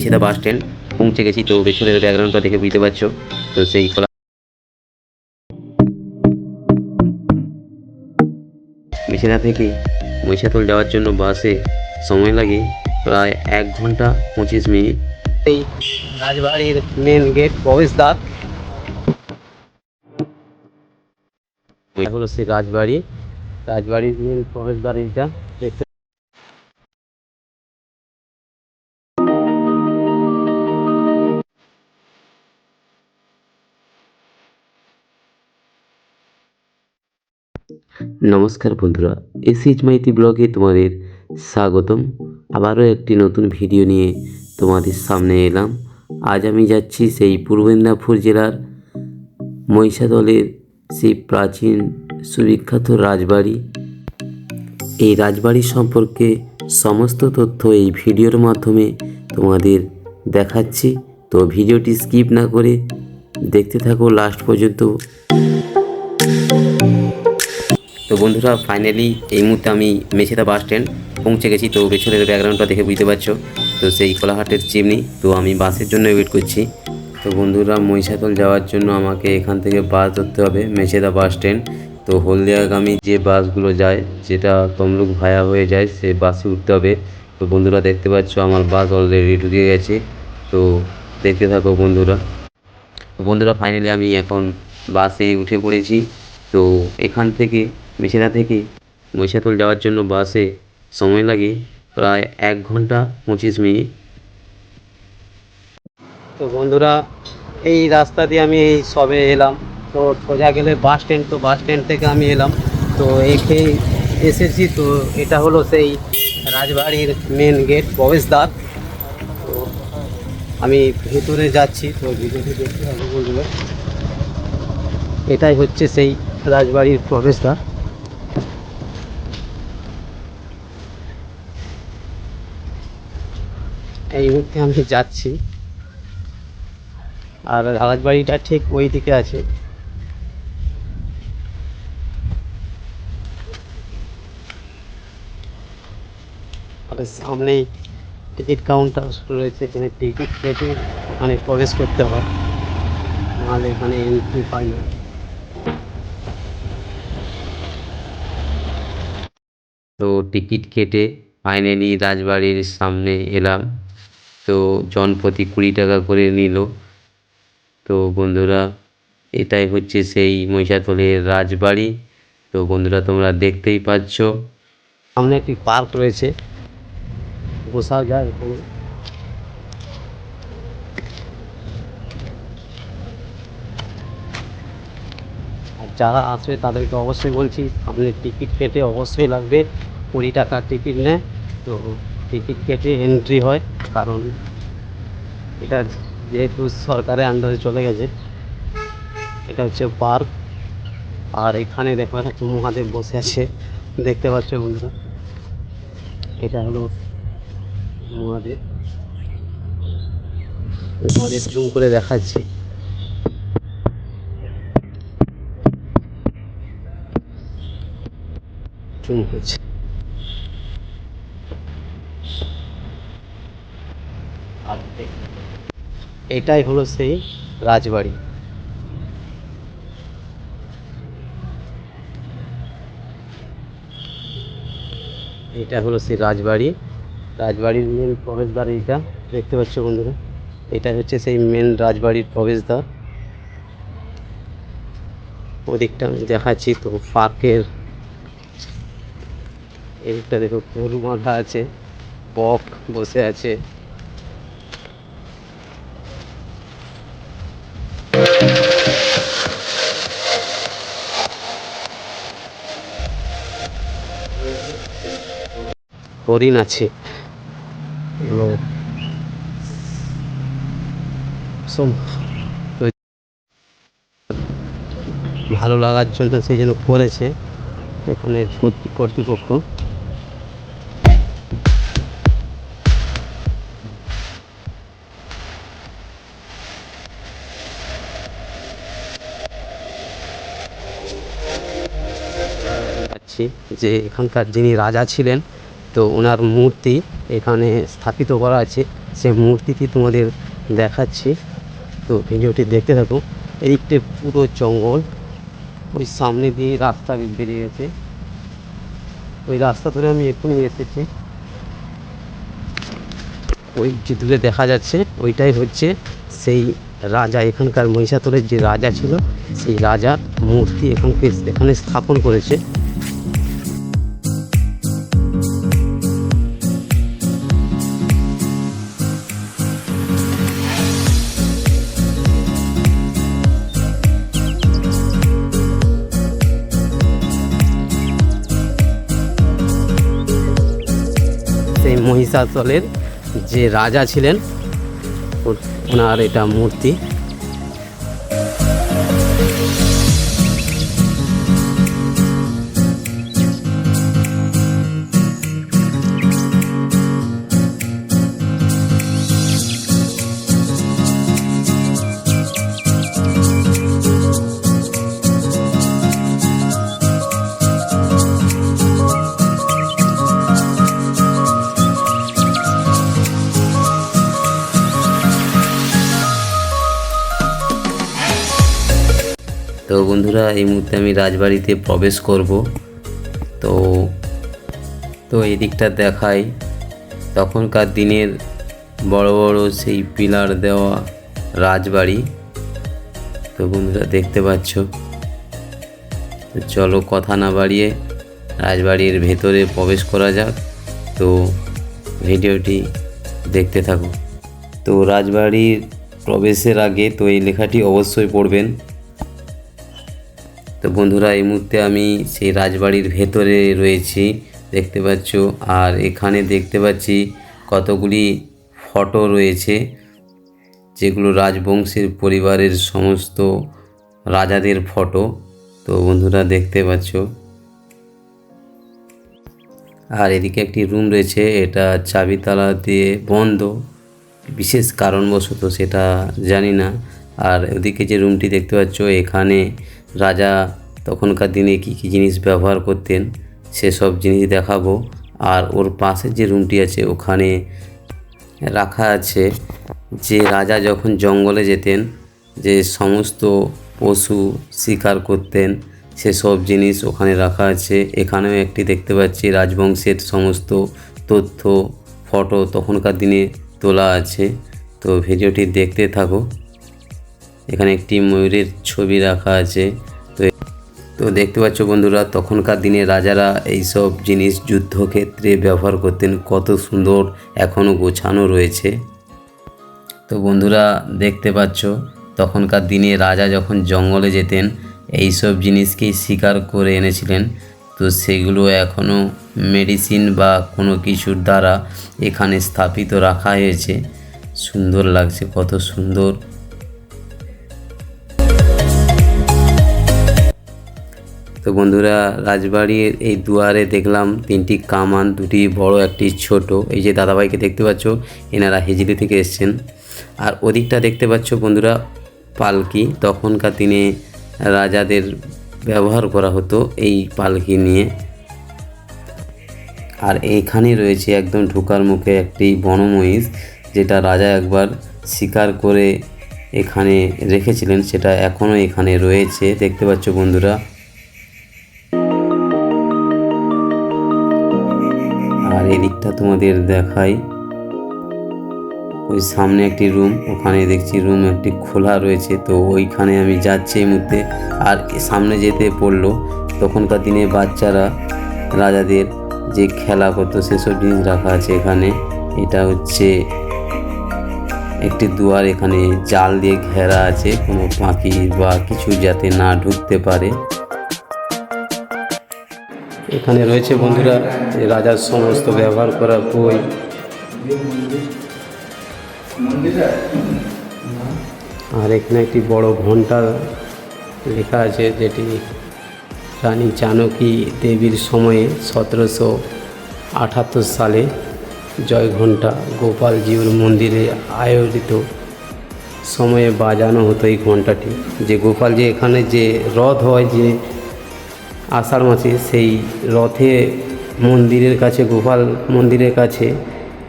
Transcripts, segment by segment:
সেটা bus stand পৌঁছে গেছি। তো পেছনের ব্যাকগ্রাউন্ডটা দেখে বুঝতে পারছো। তো সেই মেছেদা থেকে মহিষাদল যাওয়ার জন্য বাসে সময় লাগে প্রায় 1 ঘন্টা 25 মিনিট। এই রাজবাড়ির মেন গেট প্রবেশদ্বার। এটা হলো সেই রাজবাড়ির মেন প্রবেশদ্বার। এইটা দেখতে নমস্কার বন্ধুরা, এসএইচ মাইতি ব্লগে তোমাদের স্বাগতম। আবারও একটি নতুন ভিডিও নিয়ে তোমাদের সামনে এলাম। আজ আমি যাচ্ছি সেই পূর্ব মেদিনীপুর জেলার মহিষাদলের সেই প্রাচীন সুবিখ্যাত রাজবাড়ি। এই রাজবাড়ি সম্পর্কে সমস্ত তথ্য এই ভিডিওর মাধ্যমে তোমাদের দেখাচ্ছি। তো ভিডিওটি স্কিপ না করে দেখতে থাকো লাস্ট পর্যন্ত। তো বন্ধুরা, ফাইনালি এই মুহূর্তে আমি মেছেদা বাস স্ট্যান্ড পৌঁছে গেছি। তো পেছনের ব্যাকগ্রাউন্ডটা দেখে বুঝতে পারছো। তো সেই কোলাহাটের চিমনি। তো আমি বাসের জন্য ওয়েট করছি। তো বন্ধুরা, মহিষাদল যাওয়ার জন্য আমাকে এখান থেকে বাস ধরতে হবে মেছেদা বাস স্ট্যান্ড। তো হলদিয়াগামী যে বাসগুলো যায়, যেটা তমলুক ভায়া হয়ে যায়, সে বাসে উঠতে হবে। তো বন্ধুরা দেখতে পাচ্ছ আমার বাস অলরেডি ঢুকে গেছে। তো দেখতে থাকো বন্ধুরা। বন্ধুরা, ফাইনালি আমি এখন বাসে উঠে পড়েছি। তো এখান থেকে মেছেদা থেকে মহিষাদল যাওয়ার জন্য বাসে সময় লাগে প্রায় 1 ঘন্টা 25 মিনিট। তো বন্ধুরা, এই রাস্তা দিয়ে আমি এই সবে এলাম। তো সোজা গেলে বাস স্ট্যান্ড। তো বাস স্ট্যান্ড থেকে আমি এলাম, তো এসেছি। তো এটা হলো সেই রাজবাড়ির মেন গেট প্রবেশদ্বার। তো আমি ভিতরে যাচ্ছি। তো ভিতরে দেখতে হবে বন্ধুরা, এটাই হচ্ছে সেই রাজবাড়ির প্রবেশদ্বার। এই মুহূর্তে আমি যাচ্ছি, আর রাজবাড়িটা ঠিক ওই দিকে আছে। আর সামনেই টিকিট কাউন্টার রয়েছে, এখানে টিকিট কেটে এখানে প্রবেশ করতে হয়, নাহলে এখানে এন্ট্রি পাই না। তো টিকিট কেটে ফাইনালি রাজবাড়ির সামনে এলাম। তো জনপ্রতি 20 টাকা করে নিল। তো বন্ধুরা, এটাই হচ্ছে সেই মহিষাদলের রাজবাড়ি। তো বন্ধুরা, তোমরা দেখতেই পাচ্ছ। সামনে একটি পার্ক রয়েছে, বসা যায় এখানে। আর যারা আসবে তাদেরকে অবশ্যই বলছি, সামনে টিকিট কেটে অবশ্যই লাগবে। 20 টাকার টিকিট নেয়। তো টিকিট কেটে এন্ট্রি হয়, কারণ এটা যেহেতু সরকারের আন্ডারে চলে গেছে। এটা হচ্ছে পার্ক। আর এখানে দেখো একটা মহাদেব বসে আছে, দেখতে পাচ্ছ বন্ধুরা। এটা হলো মহাদেব। মহাদেব জুম করে দেখাচ্ছি। জুম হচ্ছে। আর এটাই হলো সেই রাজবাড়ি। এটা হলো সেই রাজবাড়ির মেন প্রবেশদ্বার। এইটা দেখতে পাচ্ছ বন্ধুরা, এটা হচ্ছে সেই মেন রাজবাড়ির প্রবেশদ্বার। ওদিকটা আমি দেখাচ্ছি। তো পার্কের এইটা দেখো, গরু বাঁধা আছে, বক বসে আছে। হরিণ আছে। এগুলো তো ভালো লাগার জন্য সেই জন্য করেছে এখানে কর্তৃপক্ষ। যে এখানকার যিনি রাজা ছিলেন, তো ওনার মূর্তি এখানে স্থাপিত করা আছে। সে মূর্তিটি তোমাদের দেখাচ্ছি। তো ভিডিওটি দেখতে থাকো। এদিকটা পুরো জঙ্গল, ওই সামনে দিয়ে রাস্তা বেরিয়ে গেছে, ওই রাস্তা ধরে আমি এক্ষুনি এসেছি। ওই যে দূরে দেখা যাচ্ছে ওইটাই হচ্ছে সেই রাজা, এখানকার মহিষাদলের যে রাজা ছিল সেই রাজার মূর্তি এখানে স্থাপন করেছে। সেই মহিষাদলের যে রাজা ছিলেন ওনার এটা মূর্তি। তো বন্ধুরা এই মুহূর্তে আমি রাজবাড়িতে প্রবেশ করব। তো তো এই দিকটা দেখাই, তখনকার দিনের বড় বড় সেই পিলার দেওয়া রাজবাড়ি। তো বন্ধুরা দেখতে পাচ্ছ। তো চলো কথা না বাড়িয়ে রাজবাড়ির ভেতরে প্রবেশ করা যাক। তো ভিডিওটি দেখতে থাকো। তো রাজবাড়ির প্রবেশের আগে তো এই লেখাটি অবশ্যই পড়বেন। তো বন্ধুরা এই মুহূর্তে আমি সেই রাজবাড়ির ভেতরে রয়েছি, দেখতে পাচ্ছ। আর এখানে দেখতে পাচ্ছি কতগুলি ফটো রয়েছে, যেগুলো রাজবংশের পরিবারের সমস্ত রাজাদের ফটো। তো বন্ধুরা দেখতে পাচ্ছ। আর এদিকে একটি রুম রয়েছে, এটা চাবি তালা দিয়ে বন্ধ, বিশেষ কারণবশত সেটা জানি না। আর ওদিকে যে রুমটি দেখতে পাচ্ছ, এখানে রাজা তখনকার দিনে কী কী জিনিস ব্যবহার করতেন সেসব জিনিস দেখাবো। আর ওর পাশের যে রুমটি আছে ওখানে রাখা আছে যে রাজা যখন জঙ্গলে যেতেন যে সমস্ত পশু শিকার করতেন সেসব জিনিস ওখানে রাখা আছে। এখানেও একটি দেখতে পাচ্ছি রাজবংশের সমস্ত তথ্য ফটো তখনকার দিনে তোলা আছে। তো ভিডিওটি দেখতে থাকো। এখানে একটি ময়ূরের ছবি রাখা আছে। তো দেখতে পাচ্ছ বন্ধুরা, তখনকার দিনে রাজারা এইসব জিনিস যুদ্ধক্ষেত্রে ব্যবহার করতেন, কত সুন্দর এখনও গোছানো রয়েছে। তো বন্ধুরা দেখতে পাচ্ছ, তখনকার দিনে রাজা যখন জঙ্গলে যেতেন এইসব জিনিসকেই শিকার করে এনেছিলেন। তো সেগুলো এখনও মেডিসিন বা কোনো কিছুর দ্বারা এখানে স্থাপিত রাখা হয়েছে। সুন্দর লাগছে, কত সুন্দর। তো বন্ধুরা রাজবাড়ির এই দুয়ারে দেখলাম তিনটি কামান, দুটি বড় একটি ছোট। এই যে দাদাভাইকে দেখতে পাচ্ছ, এনারা হিজলি থেকে এসছেন। আর ওদিকটা দেখতে পাচ্ছ বন্ধুরা পালকি, তখনকার দিনে রাজাদের ব্যবহার করা হতো এই পালকি নিয়ে। আর এইখানে রয়েছে একদম ঢোকার মুখে একটি বনমহিষ, যেটা রাজা একবার শিকার করে এখানে রেখেছিলেন, সেটা এখনও এখানে রয়েছে, দেখতে পাচ্ছ বন্ধুরা। আর এদিকটা তোমাদের দেখাই, ওই সামনে একটি রুম, ওখানে দেখছি রুম একটি খোলা রয়েছে। তো ওইখানে আমি যাচ্ছি এই মুহূর্তে। আর সামনে যেতে পড়লো তখনকার দিনে বাচ্চারা রাজাদের যে খেলা করতো সেসব জিনিস রাখা আছে এখানে। এটা হচ্ছে একটি দুয়ার, এখানে জাল দিয়ে ঘেরা আছে, কোনো পাখি বা কিছু যাতে না ঢুকতে পারে। এখানে রয়েছে বন্ধুরা রাজার সমস্ত ব্যবহার করা বই। আর এখানে একটি বড় ঘন্টা লেখা আছে, যেটি রানী জানকী দেবীর সময়ে 1778 সালে জয় ঘণ্টা গোপালজিউর মন্দিরে আয়োজিত সময়ে বাজানো হতো এই ঘণ্টাটি। যে গোপাল যে এখানে যে রথ হয় যে আষাঢ় মাসে, সেই রথে মন্দিরের কাছে, গোপাল মন্দিরের কাছে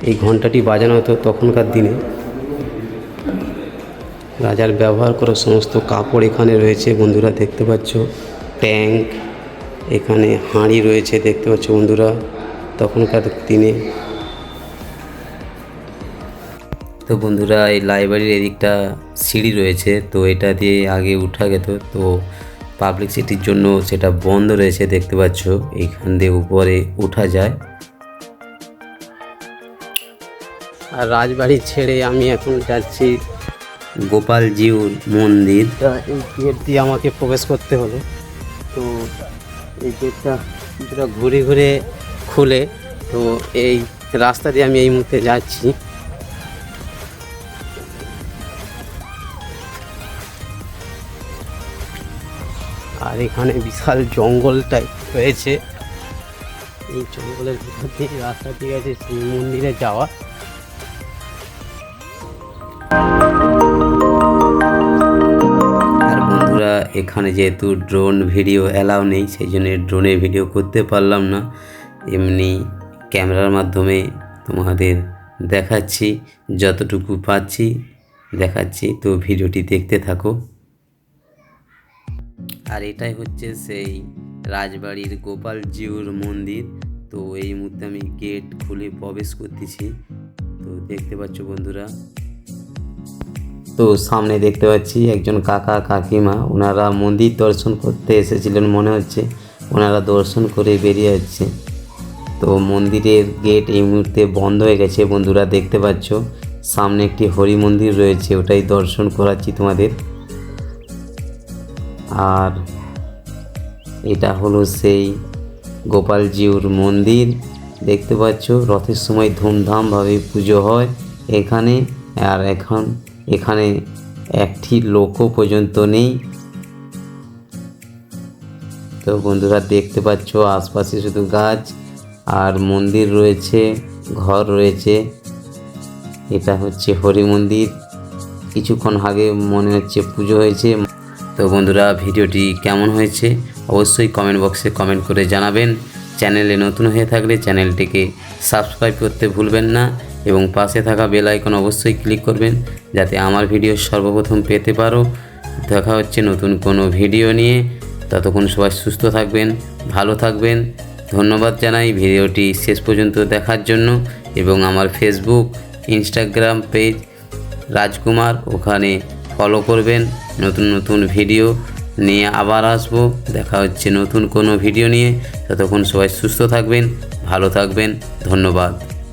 এই ঘন্টাটি বাজানো হতো তখনকার দিনে। রাজার ব্যবহার করা সমস্ত কাপড় এখানে রয়েছে বন্ধুরা, দেখতে পাচ্ছ। ট্যাঙ্ক, এখানে হাঁড়ি রয়েছে দেখতে পাচ্ছ বন্ধুরা, তখনকার দিনে। তো বন্ধুরা এই লাইব্রেরির এদিকটা সিঁড়ি রয়েছে, তো এটা দিয়ে আগে উঠা যেত, তো পাবলিক সিটির জন্য সেটা বন্ধ রয়েছে দেখতে পাচ্ছ। এইখান দিয়ে উপরে উঠা যায়। আর রাজবাড়ি ছেড়ে আমি এখন যাচ্ছি গোপালজিউর মন্দির। এই গেট দিয়ে আমাকে প্রবেশ করতে হলো। তো এই গেটটা কিছুটা ঘুরে ঘুরে খুলে, তো এই রাস্তা দিয়ে আমি এই মুহূর্তে যাচ্ছি। আর এখানে বিশাল জঙ্গল টাইপ রয়েছে, এই জঙ্গলের ভিতর দিয়ে রাস্তা দিয়ে গেছে শিব মন্দিরে যাওয়া। আর বন্ধুরা এখানে যেহেতু ড্রোন ভিডিও অ্যালাউ নেই, সেই জন্য ড্রোনে ভিডিও করতে পারলাম না, এমনি ক্যামেরার মাধ্যমে তোমাদের দেখাচ্ছি, যতটুকু পাচ্ছি দেখাচ্ছি। তো ভিডিওটি দেখতে থাকো। আর এটাই হচ্ছে সেই রাজবাড়ির গোপালজিউর মন্দির। তো এই মুহূর্তে আমি গেট খুলে প্রবেশ করতেছি, তো দেখতে পাচ্ছ বন্ধুরা। তো সামনে দেখতে পাচ্ছি একজন কাকা কাকিমা, ওনারা মন্দির দর্শন করতে এসেছিলেন মনে হচ্ছে, ওনারা দর্শন করে বেরিয়ে যাচ্ছে। তো মন্দিরের গেট এই মুহূর্তে বন্ধ হয়ে গেছে বন্ধুরা, দেখতে পাচ্ছ। সামনে একটি হরি মন্দির রয়েছে, ওটাই দর্শন করাচ্ছি তোমাদের। আর এটা হলো সেই গোপালজিউর মন্দির, দেখতে পাচ্ছ। রথের সময় ধুমধামভাবে পুজো হয় এখানে। আর এখানে একটি লোকও পর্যন্ত নেই। তো বন্ধুরা দেখতে পাচ্ছ আশপাশে শুধু গাছ আর মন্দির রয়েছে, ঘর রয়েছে। এটা হচ্ছে হরি মন্দির, কিছুক্ষণ আগে মনে হচ্ছে পুজো হয়েছে। তো বন্ধুরা ভিডিওটি কেমন হয়েছে অবশ্যই কমেন্ট বক্সে কমেন্ট করে জানাবেন। চ্যানেলে নতুন হয়ে থাকলে চ্যানেলটিকে সাবস্ক্রাইব করতে ভুলবেন না এবং পাশে থাকা বেল আইকন অবশ্যই ক্লিক করবেন, যাতে আমার ভিডিও সর্বপ্রথম পেতে পারো। দেখা হচ্ছে নতুন কোনো ভিডিও নিয়ে, ততক্ষণ সবাই সুস্থ থাকবেন, ভালো থাকবেন। ধন্যবাদ জানাই ভিডিওটি শেষ পর্যন্ত দেখার জন্য। এবং আমার ফেসবুক ইনস্টাগ্রাম পেজ রাজকুমার, ওখানে ফলো করবেন। নতুন নতুন ভিডিও নিয়ে আবার আসবো। দেখা হচ্ছে নতুন কোনো ভিডিও নিয়ে, ততক্ষণ সবাই সুস্থ থাকবেন, ভালো থাকবেন। ধন্যবাদ।